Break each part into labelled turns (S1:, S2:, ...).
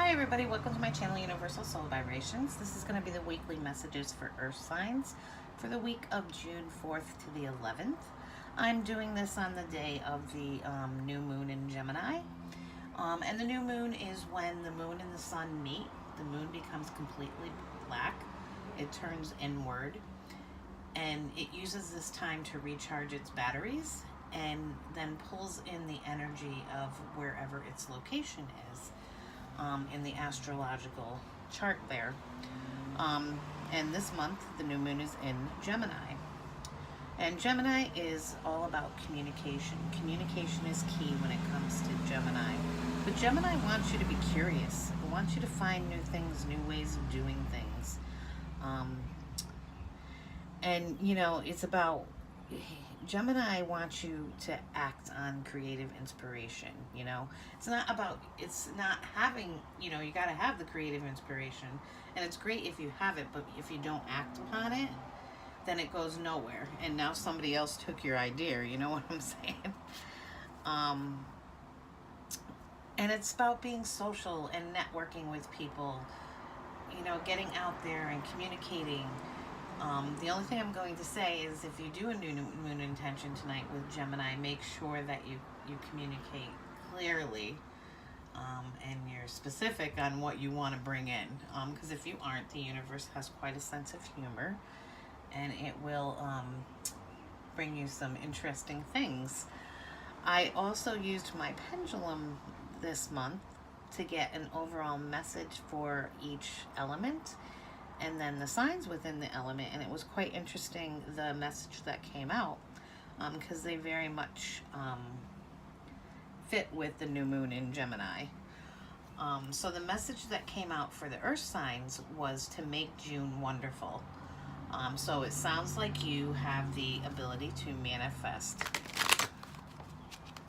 S1: Hi everybody, welcome to my channel, Universal Soul Vibrations. This is going to be the weekly messages for Earth signs for the week of June 4th to the 11th. I'm doing this on the day of the new moon in Gemini. And the new moon is when the moon and the sun meet. The moon becomes completely black. It turns inward. And it uses this time to recharge its batteries and then pulls in the energy of wherever its location is. In the astrological chart there. And this month, the new moon is in Gemini. And Gemini is all about communication. Communication is key when it comes to Gemini. But Gemini wants you to be curious. It wants you to find new things, new ways of doing things. And, you know, it's about... Gemini wants you to act on creative inspiration, you know. It's not having, you know, you got to have the creative inspiration. And it's great if you have it, but if you don't act upon it, then it goes nowhere. And now somebody else took your idea, you know what I'm saying? And it's about being social and networking with people, you know, getting out there and communicating. The only thing I'm going to say is if you do a new moon intention tonight with Gemini, make sure that you communicate clearly and you're specific on what you want to bring in. Because if you aren't, the universe has quite a sense of humor and it will bring you some interesting things. I also used my pendulum this month to get an overall message for each element and then the signs within the element, and it was quite interesting, the message that came out, because they very much fit with the new moon in Gemini. So the message that came out for the earth signs was to make June wonderful. So it sounds like you have the ability to manifest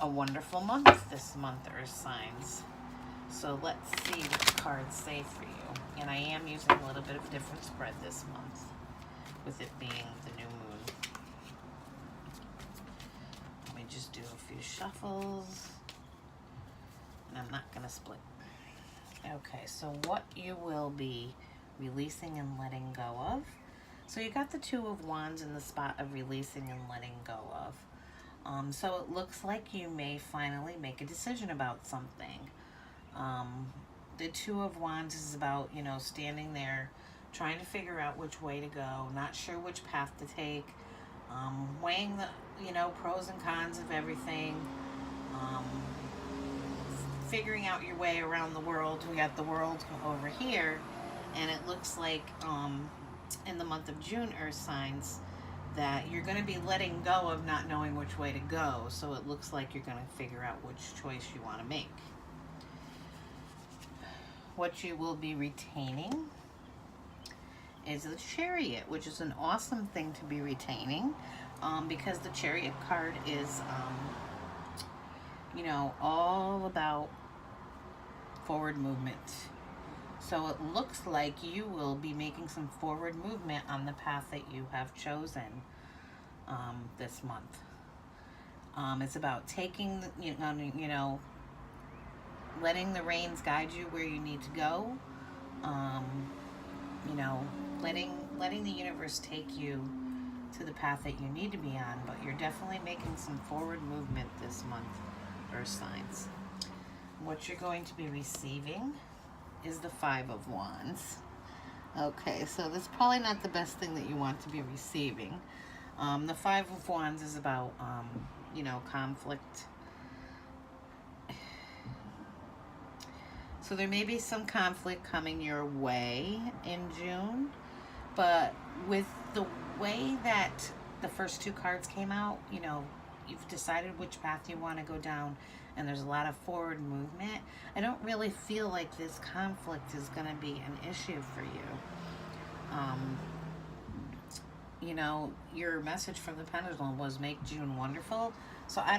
S1: a wonderful month this month, earth signs. So let's see what the cards say for you. And I am using a little bit of a different spread this month, with it being the new moon. Let me just do a few shuffles. And I'm not going to split. Okay, so what you will be releasing and letting go of. So you got the Two of Wands in the spot of releasing and letting go of. So it looks like you may finally make a decision about something. The Two of Wands is about, you know, standing there, trying to figure out which way to go, not sure which path to take, weighing the, you know, pros and cons of everything, figuring out your way around the world. We got the world over here, and it looks like in the month of June, earth signs, that you're going to be letting go of not knowing which way to go. So it looks like you're going to figure out which choice you want to make. What you will be retaining is the Chariot, which is an awesome thing to be retaining, because the Chariot card is, you know, all about forward movement. So it looks like you will be making some forward movement on the path that you have chosen this month. It's about taking, you know, letting the reins guide you where you need to go. You know, letting the universe take you to the path that you need to be on, but you're definitely making some forward movement this month, earth signs. What you're going to be receiving is the Five of Wands. Okay, so that's probably not the best thing that you want to be receiving. The Five of Wands is about, you know, conflict. So there may be some conflict coming your way in June, but with the way that the first two cards came out, you know, you've decided which path you want to go down, and there's a lot of forward movement. I don't really feel like this conflict is going to be an issue for you. You know, your message from the pendulum was make June wonderful. So I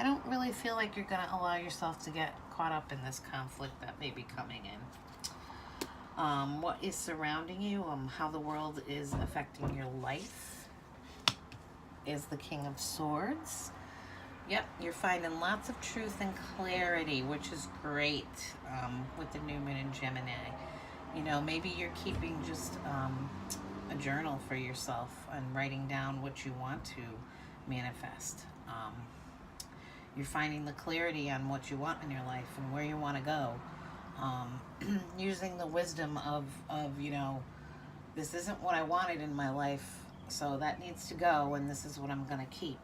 S1: don't really feel like you're going to allow yourself to get caught up in this conflict that may be coming in. What is surrounding you, how the world is affecting your life, is the King of Swords. Yep, you're finding lots of truth and clarity, which is great with the new moon in Gemini. You know, maybe you're keeping just a journal for yourself and writing down what you want to manifest. You're finding the clarity on what you want in your life and where you want to go. Using the wisdom of, you know, this isn't what I wanted in my life, so that needs to go, and this is what I'm going to keep.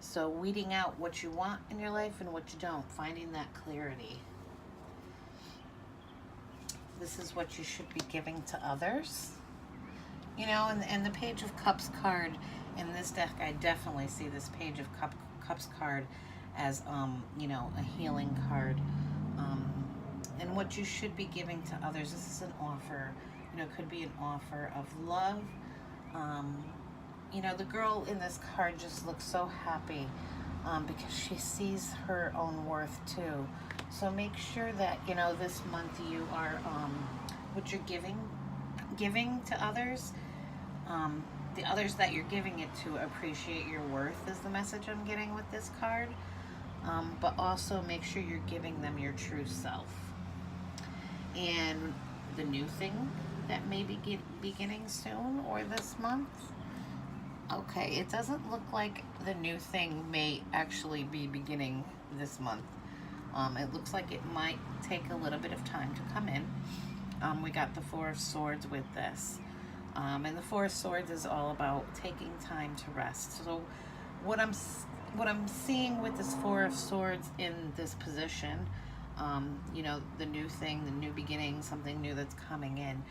S1: So weeding out what you want in your life and what you don't, finding that clarity. This is what you should be giving to others. You know, and the Page of Cups card in this deck, I definitely see this Page of Cups card as, you know, a healing card. And what you should be giving to others. This is an offer. You know, it could be an offer of love. You know, the girl in this card just looks so happy because she sees her own worth too. So make sure that, you know, this month you are, what you're giving to others, the others that you're giving it to appreciate your worth is the message I'm getting with this card. But also make sure you're giving them your true self. And the new thing that may be beginning soon or this month. Okay, it doesn't look like the new thing may actually be beginning this month. It looks like it might take a little bit of time to come in. We got the Four of Swords with this. And the Four of Swords is all about taking time to rest. So what I'm seeing with this Four of Swords in this position, you know, the new thing, the new beginning, something new that's coming in.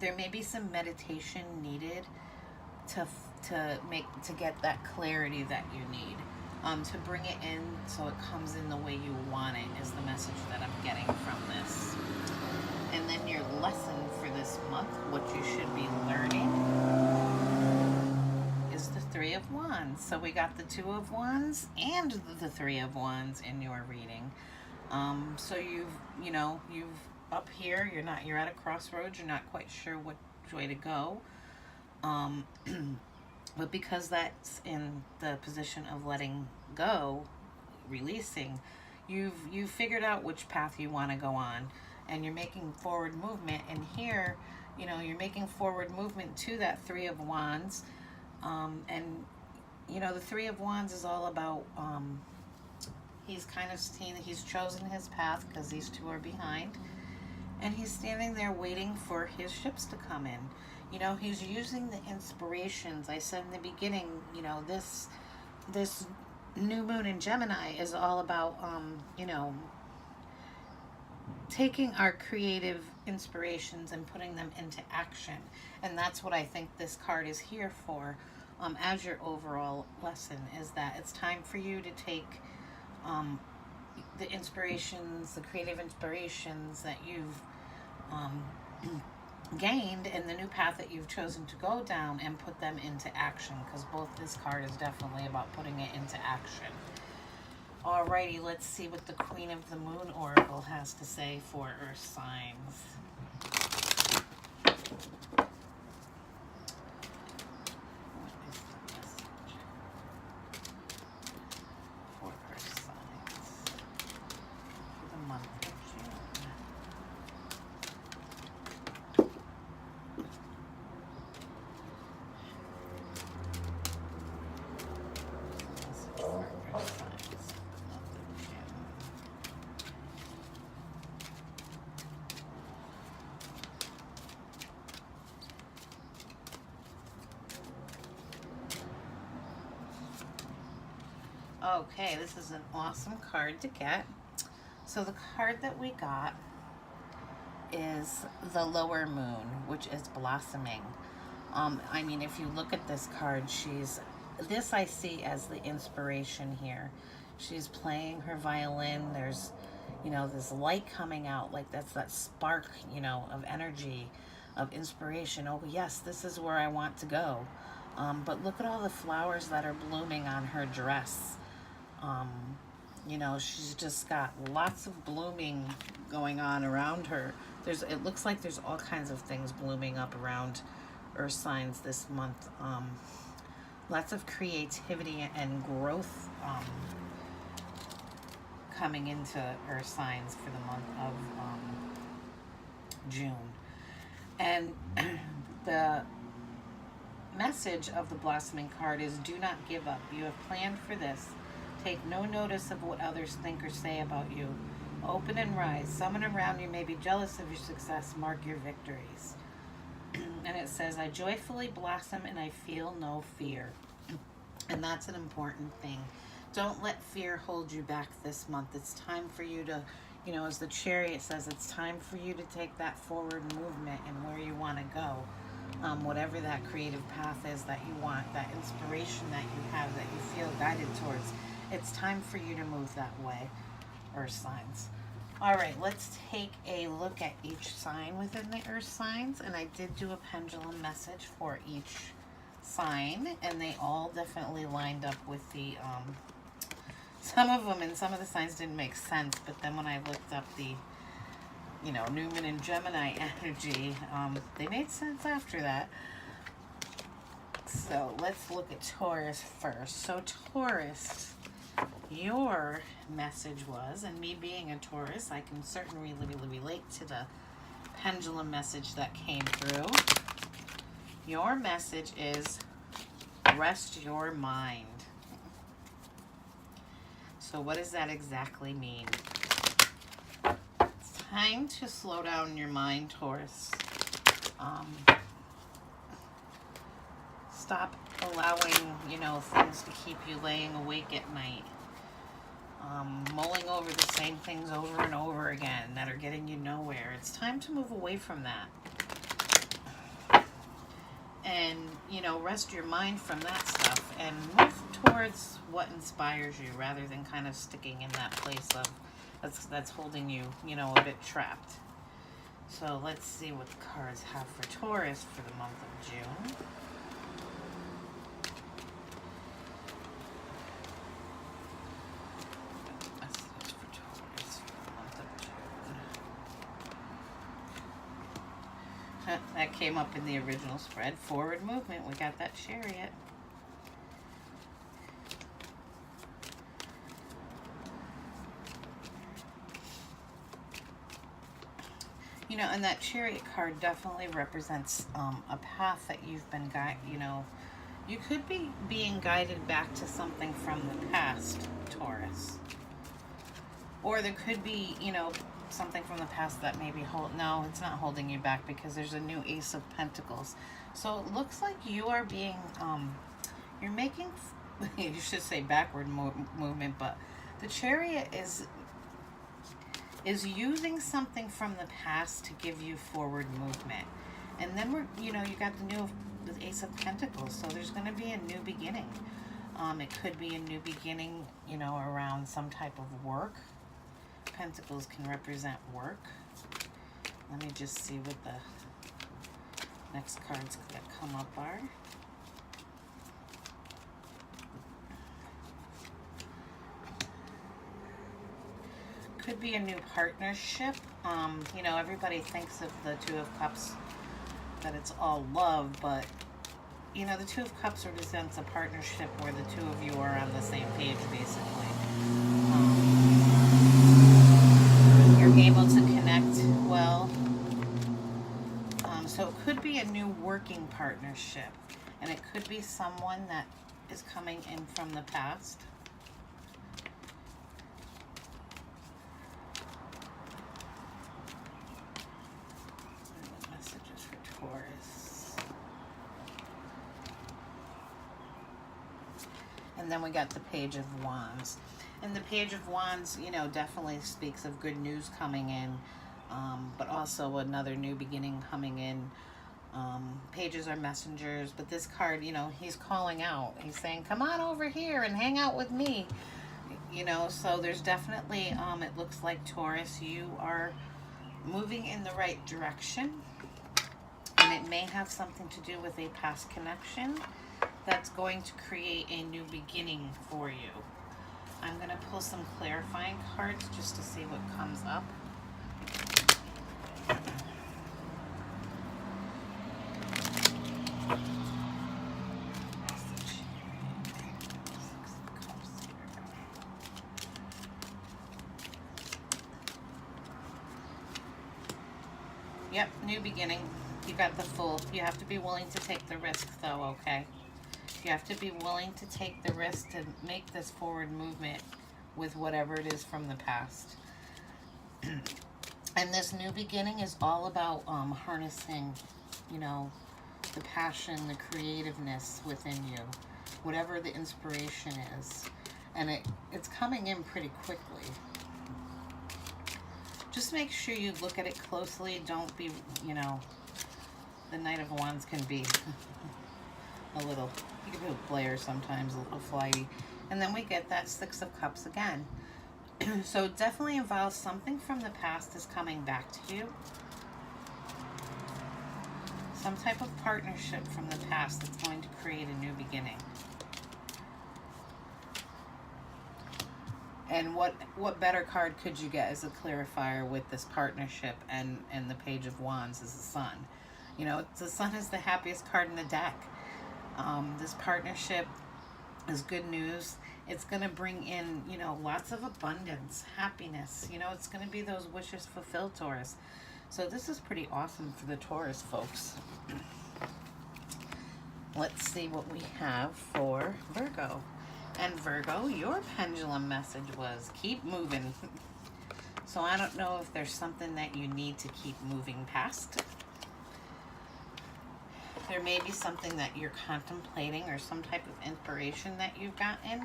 S1: There may be some meditation needed to get that clarity that you need, to bring it in so it comes in the way you want it is the message that I'm getting from this. And then your lesson for this month, what you should be learning, is the Three of Wands. So we got the Two of Wands and the Three of Wands in your reading. So you've up here, you're at a crossroads, you're not quite sure which way to go. But because that's in the position of letting go, releasing, you've figured out which path you want to go on, and you're making forward movement. And here, you know, you're making forward movement to that Three of Wands. And you know, the Three of Wands is all about, he's chosen his path because these two are behind. And he's standing there waiting for his ships to come in. You know, he's using the inspirations. I said in the beginning, you know, this new moon in Gemini is all about, you know, taking our creative inspirations and putting them into action. And that's what I think this card is here for, as your overall lesson, is that it's time for you to take the inspirations, the creative inspirations that you've gained in the new path that you've chosen to go down and put them into action, because both this card is definitely about putting it into action. Alrighty, let's see what the Queen of the Moon Oracle has to say for Earth signs. Okay, this is an awesome card to get. So the card that we got is the Lower Moon, which is blossoming. I mean, if you look at this card, this I see as the inspiration here. She's playing her violin. There's, you know, this light coming out, like that's that spark, you know, of energy, of inspiration. Oh yes, this is where I want to go. But look at all the flowers that are blooming on her dress. You know, she's just got lots of blooming going on around her. It looks like there's all kinds of things blooming up around Earth signs this month. Lots of creativity and growth coming into Earth signs for the month of June. And the message of the blossoming card is, do not give up. You have planned for this. Take no notice of what others think or say about you. Open and rise. Someone around you may be jealous of your success. Mark your victories. And it says, I joyfully blossom and I feel no fear. And that's an important thing. Don't let fear hold you back this month. It's time for you to, you know, as the Chariot says, it's time for you to take that forward movement and where you want to go. Whatever that creative path is that you want, that inspiration that you have, that you feel guided towards, it's time for you to move that way, Earth signs. All right, let's take a look at each sign within the Earth signs. And I did do a pendulum message for each sign, and they all definitely lined up with the, some of them and some of the signs didn't make sense, but then when I looked up the, you know, Newman and Gemini energy, they made sense after that. So let's look at Taurus first. So Taurus, your message was, and me being a Taurus, I can certainly relate to the pendulum message that came through. Your message is, rest your mind. So what does that exactly mean? It's time to slow down your mind, Taurus. Stop allowing, you know, things to keep you laying awake at night. Mulling over the same things over and over again that are getting you nowhere. It's time to move away from that. And, you know, rest your mind from that stuff and move towards what inspires you rather than kind of sticking in that place of that's holding you, you know, a bit trapped. So let's see what the cards have for Taurus for the month of June. Message for Taurus for the month of June. That came up in the original spread. Forward movement. We got that Chariot. You know, and that Chariot card definitely represents a path that you've been you know, you could be being guided back to something from the past, Taurus. Or there could be, you know, something from the past that maybe no, it's not holding you back because there's a new Ace of Pentacles. So it looks like you are being, you're making, you should say backward movement, but the Chariot is using something from the past to give you forward movement. And then you know, you got the Ace of Pentacles, so there's going to be a new beginning. It could be a new beginning, you know, around some type of work. Pentacles can represent work. Let me just see what the next cards that come up are. Could be a new partnership. You know, everybody thinks of the Two of Cups, that it's all love, but, you know, the Two of Cups represents a partnership where the two of you are on the same page, basically. You're able to connect well. So it could be a new working partnership, and it could be someone that is coming in from the past. Messages for Taurus. And then we got the Page of Wands. And the Page of Wands, you know, definitely speaks of good news coming in, but also another new beginning coming in. Pages are messengers, but this card, you know, he's calling out. He's saying, come on over here and hang out with me. You know, so there's definitely, it looks like, Taurus, you are moving in the right direction. And it may have something to do with a past connection that's going to create a new beginning for you. I'm going to pull some clarifying cards just to see what comes up. Yep, new beginning. You got the Fool. You have to be willing to take the risk, though, okay? You have to be willing to take the risk to make this forward movement with whatever it is from the past. And this new beginning is all about harnessing, you know, the passion, the creativeness within you, whatever the inspiration is. And it's coming in pretty quickly. Just make sure you look at it closely. Don't be, you know, the Knight of Wands can be a little, you can be a player sometimes, a little flighty. And then we get that Six of Cups again. So it definitely involves something from the past is coming back to you. Some type of partnership from the past that's going to create a new beginning. And what better card could you get as a clarifier with this partnership and the Page of Wands is the Sun. You know, the Sun is the happiest card in the deck. This partnership is good news. It's going to bring in, you know, lots of abundance, happiness. You know, it's going to be those wishes fulfilled, Taurus. So this is pretty awesome for the Taurus folks. Let's see what we have for Virgo. And Virgo, your pendulum message was keep moving. So I don't know if there's something that you need to keep moving past. There may be something that you're contemplating or some type of inspiration that you've gotten.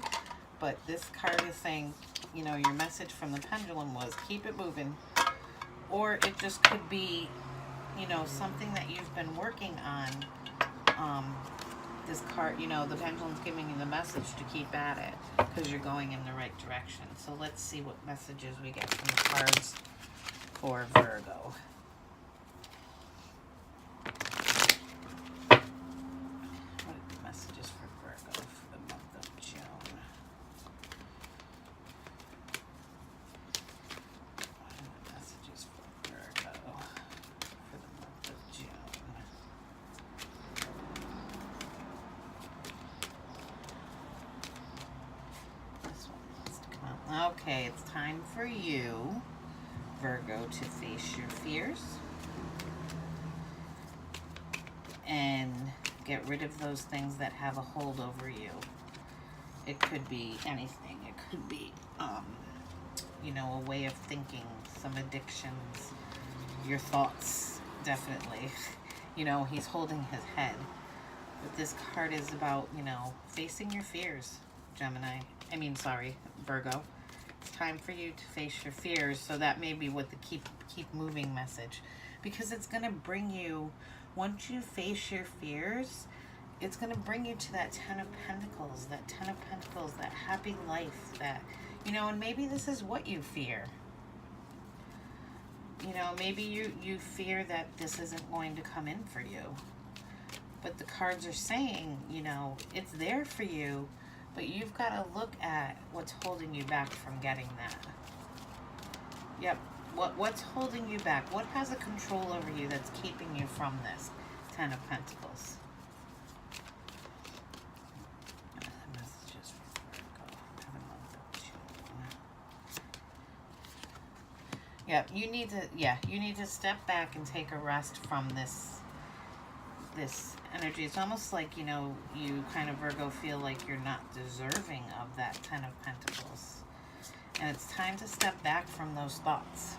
S1: But this card is saying, you know, your message from the pendulum was keep it moving. Or it just could be, you know, something that you've been working on. This card, you know, the pendulum's giving you the message to keep at it because you're going in the right direction. So let's see what messages we get from the cards for Virgo. What are the messages for Virgo for the month of June? What are the messages for Virgo for the month of June? Okay, it's time for you, Virgo, to face your fears and get rid of those things that have a hold over you. It could be anything. It could be, you know, a way of thinking, some addictions, your thoughts, definitely. You know, he's holding his head. But this card is about, you know, facing your fears, Virgo. It's time for you to face your fears. So that may be what the keep moving message, because it's going to bring you, once you face your fears, it's going to bring you to that Ten of Pentacles, that happy life, that, you know, and maybe this is what you fear. You know, maybe you fear that this isn't going to come in for you. But the cards are saying, you know, it's there for you, but you've got to look at what's holding you back from getting that. Yep. What's holding you back? What has a control over you that's keeping you from this? Ten of Pentacles. Messages for Virgo for the month of June. Yeah, you need to step back and take a rest from this energy. It's almost like, you know, you kind of, Virgo, feel like you're not deserving of that Ten of Pentacles. And it's time to step back from those thoughts.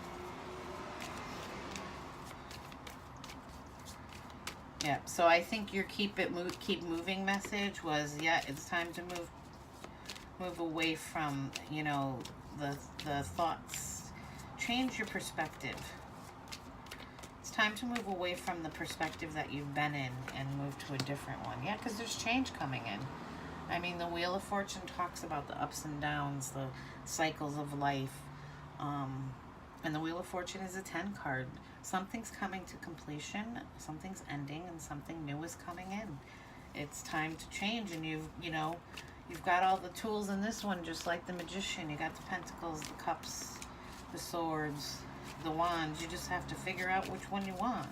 S1: Yeah, so I think your keep moving message was, yeah, it's time to move away from, you know, the thoughts. Change your perspective. It's time to move away from the perspective that you've been in and move to a different one. Yeah, because there's change coming in. I mean, the Wheel of Fortune talks about the ups and downs, the cycles of life. And the Wheel of Fortune is a 10 card. Something's coming to completion, something's ending, and something new is coming in. It's time to change, and you've got all the tools in this one, just like the Magician. You got the Pentacles, the Cups, the Swords, the Wands. You just have to figure out which one you want.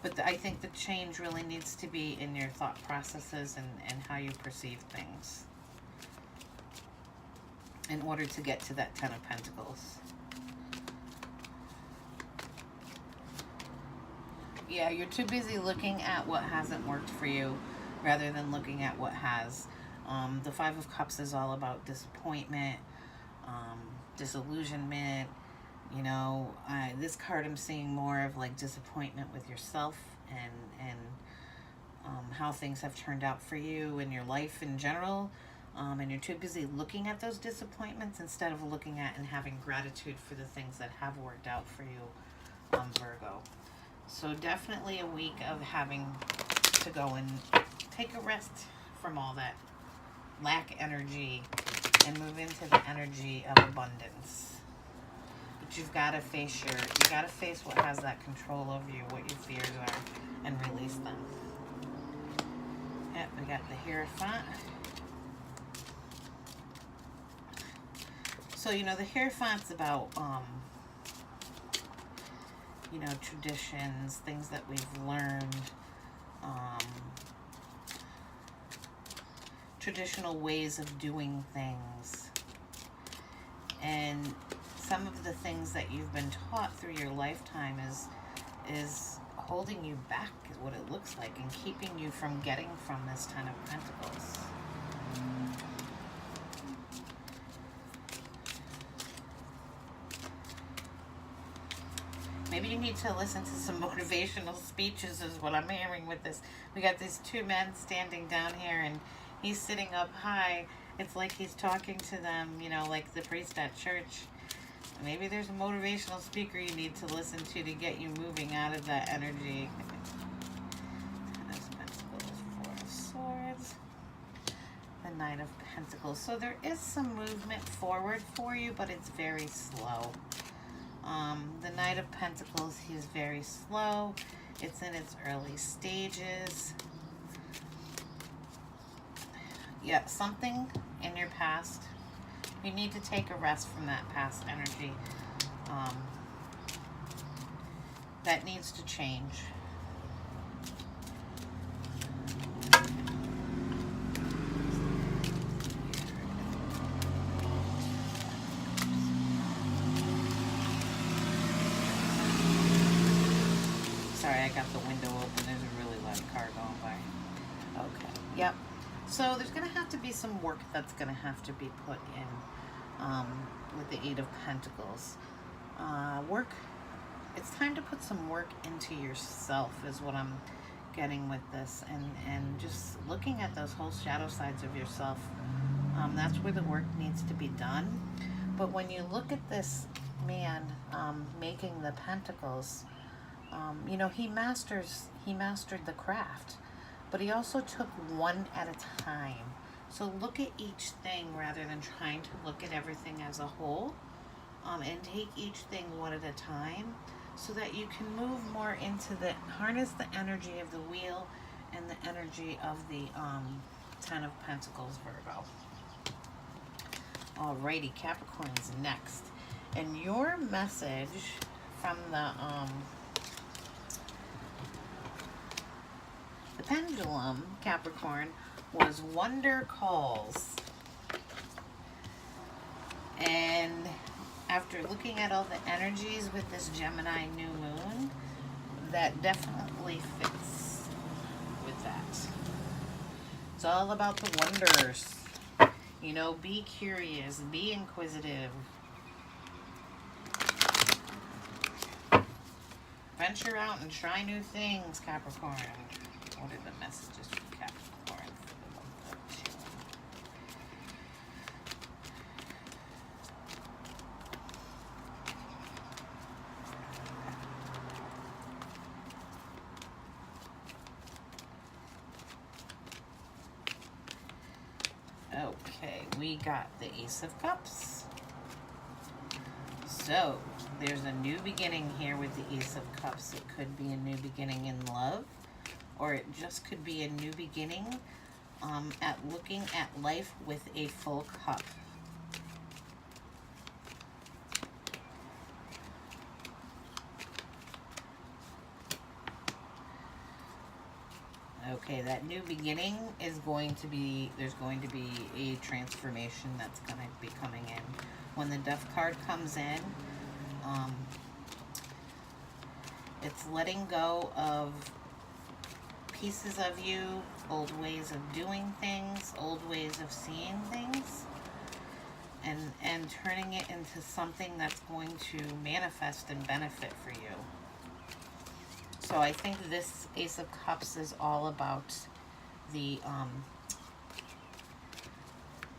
S1: But I think the change really needs to be in your thought processes and how you perceive things in order to get to that Ten of Pentacles. Yeah, you're too busy looking at what hasn't worked for you rather than looking at what has. The Five of Cups is all about disappointment, um, disillusionment. You know, this card I'm seeing more of like disappointment with yourself and how things have turned out for you in your life in general. And you're too busy looking at those disappointments instead of looking at and having gratitude for the things that have worked out for you, Virgo. So definitely a week of having to go and take a rest from all that lack energy and move into the energy of abundance. But you gotta face what has that control over you, what your fears are, and release them. Yep, we got the Hierophant. So, you know, the Hierophant's about, you know, traditions, things that we've learned, traditional ways of doing things. And some of the things that you've been taught through your lifetime is holding you back, is what it looks like, and keeping you from getting from this Ten of Pentacles. Maybe you need to listen to some motivational speeches is what I'm hearing with this. We got these two men standing down here and he's sitting up high. It's like he's talking to them, you know, like the priest at church. Maybe there's a motivational speaker you need to listen to get you moving out of that energy. Ten of Pentacles, Four of Swords, the Nine of Pentacles. So there is some movement forward for you, but it's very slow. The Knight of Pentacles, he's very slow. It's in its early stages. Yeah, something in your past. You need to take a rest from that past energy. That needs to change. Sorry, I got the window open. There's a really loud car going by. Okay, yep. So there's going to have to be some work that's going to have to be put in with the Eight of Pentacles. It's time to put some work into yourself is what I'm getting with this. And just looking at those whole shadow sides of yourself, that's where the work needs to be done. But when you look at this man making the Pentacles, you know, he mastered the craft, but he also took one at a time. So look at each thing rather than trying to look at everything as a whole, and take each thing one at a time so that you can move more into harness the energy of the wheel and the energy of the Ten of Pentacles, Virgo. Alrighty, Capricorn's next. And your message from the pendulum, Capricorn, was wonder calls. And after looking at all the energies with this Gemini new moon, that definitely fits with that. It's all about the wonders. You know, be curious, be inquisitive. Venture out and try new things, Capricorn. What are the messages from Capricorn for the month of June? Okay, we got the Ace of Cups. So, there's a new beginning here with the Ace of Cups. It could be a new beginning in love, or it just could be a new beginning at looking at life with a full cup. Okay, that new beginning is going to be, there's going to be a transformation that's going to be coming in. When the Death card comes in, It's letting go of pieces of you, old ways of doing things, old ways of seeing things, and turning it into something that's going to manifest and benefit for you. So I think this Ace of Cups is all about the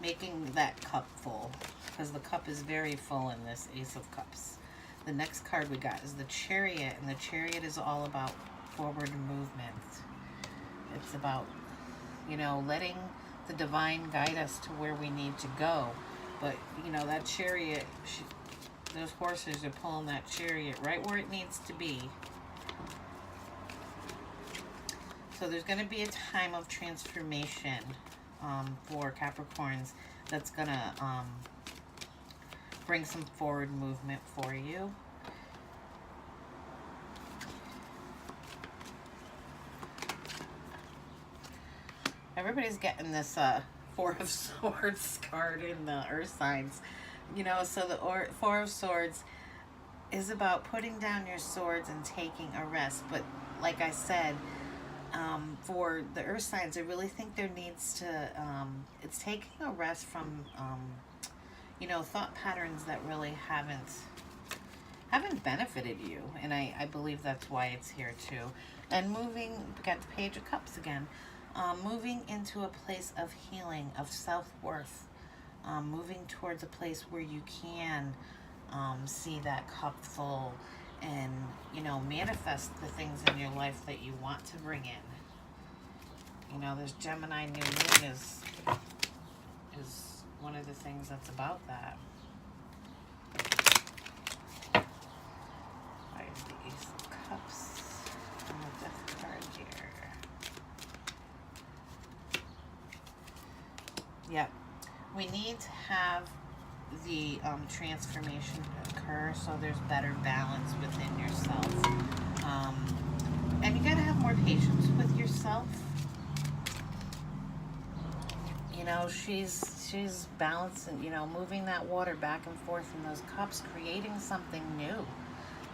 S1: making that cup full, because the cup is very full in this Ace of Cups. The next card we got is the Chariot, and the Chariot is all about forward movement. It's about, you know, letting the divine guide us to where we need to go. But, you know, that Chariot, those horses are pulling that Chariot right where it needs to be. So there's going to be a time of transformation for Capricorns that's going to bring some forward movement for you. Everybody's getting this Four of Swords card in the Earth signs. You know, so the Four of Swords is about putting down your swords and taking a rest. But like I said, for the Earth signs, I really think there needs to, it's taking a rest from, you know, thought patterns that really haven't benefited you. And I believe that's why it's here too. And moving, we got the Page of Cups again. Moving into a place of healing, of self-worth, moving towards a place where you can see that cup full and, you know, manifest the things in your life that you want to bring in. You know, this Gemini new moon is one of the things that's about that. There's the Ace of Cups and the Death card here. Yep, we need to have the transformation occur so there's better balance within yourself. And you gotta have more patience with yourself. You know, she's balancing, you know, moving that water back and forth in those cups, creating something new.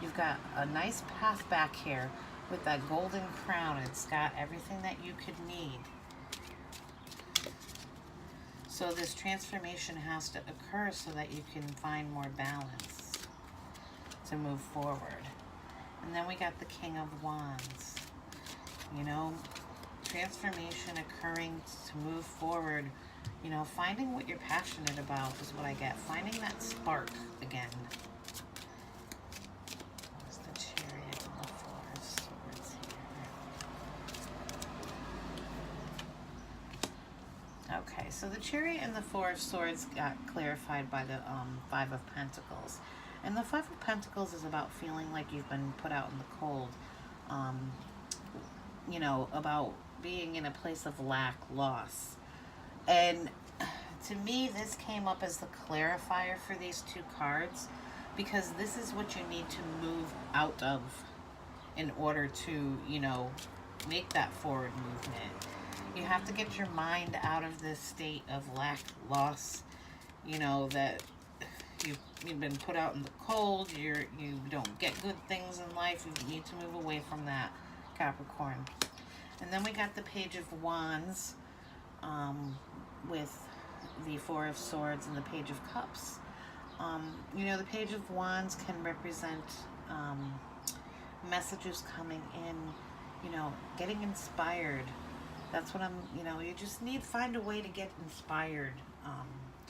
S1: You've got a nice path back here with that golden crown. It's got everything that you could need. So this transformation has to occur so that you can find more balance to move forward. And then we got the King of Wands. You know, transformation occurring to move forward. You know, finding what you're passionate about is what I get. Finding that spark again. There's the Chariot and the Four of Swords here. Okay, so the Chariot and the Four of Swords got clarified by the Five of Pentacles. And the Five of Pentacles is about feeling like you've been put out in the cold. You know, about being in a place of lack, loss. And to me, this came up as the clarifier for these two cards, because this is what you need to move out of in order to, you know, make that forward movement. You have to get your mind out of this state of lack, loss, you know, that you've been put out in the cold, you don't get good things in life. You need to move away from that, Capricorn. And then we got the Page of Wands with the Four of Swords and the Page of Cups. You know, the Page of Wands can represent messages coming in, you know, getting inspired. That's what you know, you just find a way to get inspired,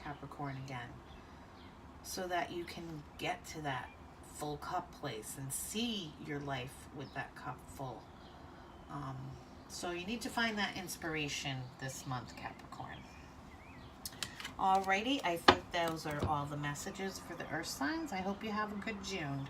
S1: Capricorn, again, so that you can get to that full cup place and see your life with that cup full. So you need to find that inspiration this month, Capricorn. Alrighty, I think those are all the messages for the Earth signs. I hope you have a good June.